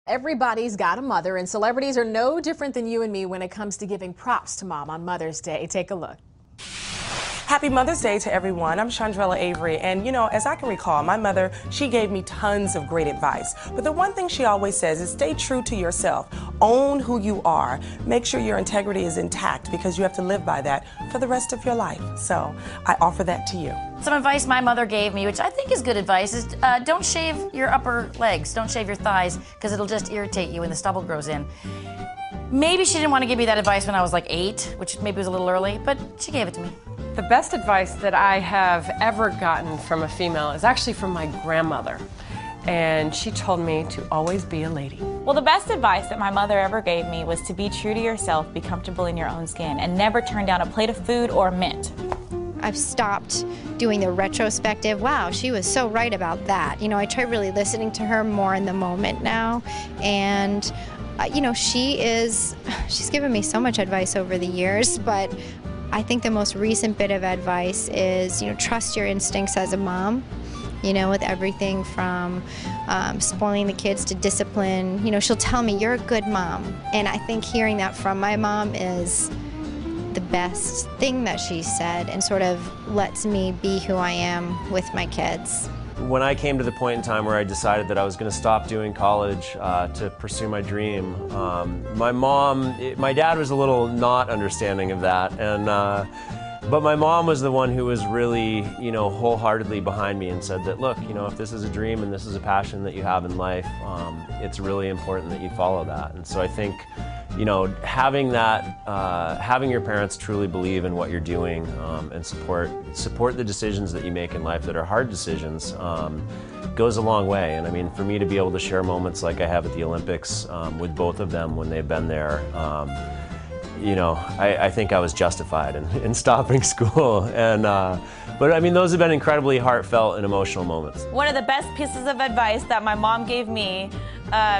Everybody's got a mother, and celebrities are no different than you and me when it comes to giving props to mom on Mother's Day. Take a look. Happy Mother's Day to everyone. I'm Chandrella Avery, and you know, as I can recall, my mother, she gave me tons of great advice. But the one thing she always says is stay true to yourself. Own who you are. Make sure your integrity is intact because you have to live by that for the rest of your life. So I offer that to you. Some advice my mother gave me, which I think is good advice, is don't shave your upper legs. Don't shave your thighs because it'll just irritate you when the stubble grows in. Maybe she didn't want to give me that advice when I was like 8, which maybe was a little early, but she gave it to me. The best advice that I have ever gotten from a female is actually from my grandmother. And she told me to always be a lady. Well, the best advice that my mother ever gave me was to be true to yourself, be comfortable in your own skin, and never turn down a plate of food or mint. I've stopped doing the retrospective, wow, she was so right about that. You know, I try really listening to her more in the moment now. And, you know, she's given me so much advice over the years, but I think the most recent bit of advice is, you know, trust your instincts as a mom, you know, with everything from spoiling the kids to discipline. You know, she'll tell me, you're a good mom. And I think hearing that from my mom is the best thing that she said and sort of lets me be who I am with my kids. When I came to the point in time where I decided that I was going to stop doing college to pursue my dream, my dad was a little not understanding of that, but my mom was the one who was really, you know, wholeheartedly behind me and said that, look, you know, if this is a dream and this is a passion that you have in life, it's really important that you follow that. And so I think, you know, having that, having your parents truly believe in what you're doing and support the decisions that you make in life that are hard decisions goes a long way. And I mean, for me to be able to share moments like I have at the Olympics with both of them when they've been there, you know, I think I was justified in stopping school. And but I mean, those have been incredibly heartfelt and emotional moments. One of the best pieces of advice that my mom gave me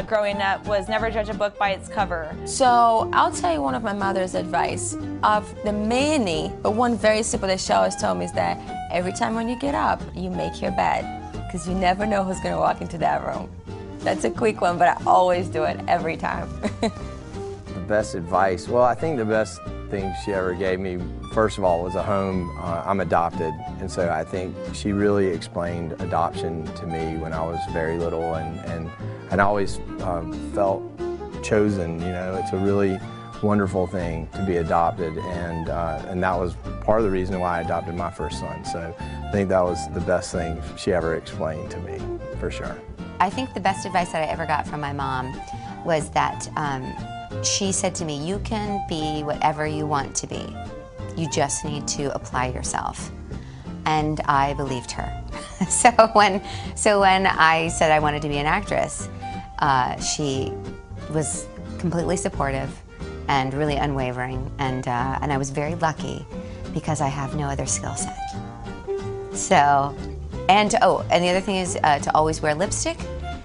growing up was never judge a book by its cover. So I'll tell you one of my mother's advice. Of the many, but one very simple that she always told me is that every time when you get up, you make your bed, because you never know who's going to walk into that room. That's a quick one, but I always do it every time. The best advice? Well, I think the best thing she ever gave me, first of all, was a home. I'm adopted, and so I think she really explained adoption to me when I was very little, and I always felt chosen. You know, it's a really wonderful thing to be adopted, and that was part of the reason why I adopted my first son. So I think that was the best thing she ever explained to me, for sure. I think the best advice that I ever got from my mom was that she said to me, you can be whatever you want to be. You just need to apply yourself. And I believed her. So when I said I wanted to be an actress, she was completely supportive and really unwavering, and I was very lucky because I have no other skill set. So, and the other thing is to always wear lipstick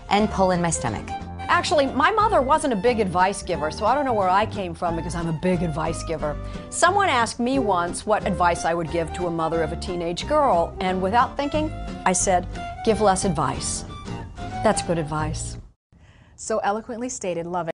and pull in my stomach. Actually, my mother wasn't a big advice giver, so I don't know where I came from because I'm a big advice giver. Someone asked me once what advice I would give to a mother of a teenage girl, and without thinking, I said, give less advice. That's good advice. So eloquently stated, love it.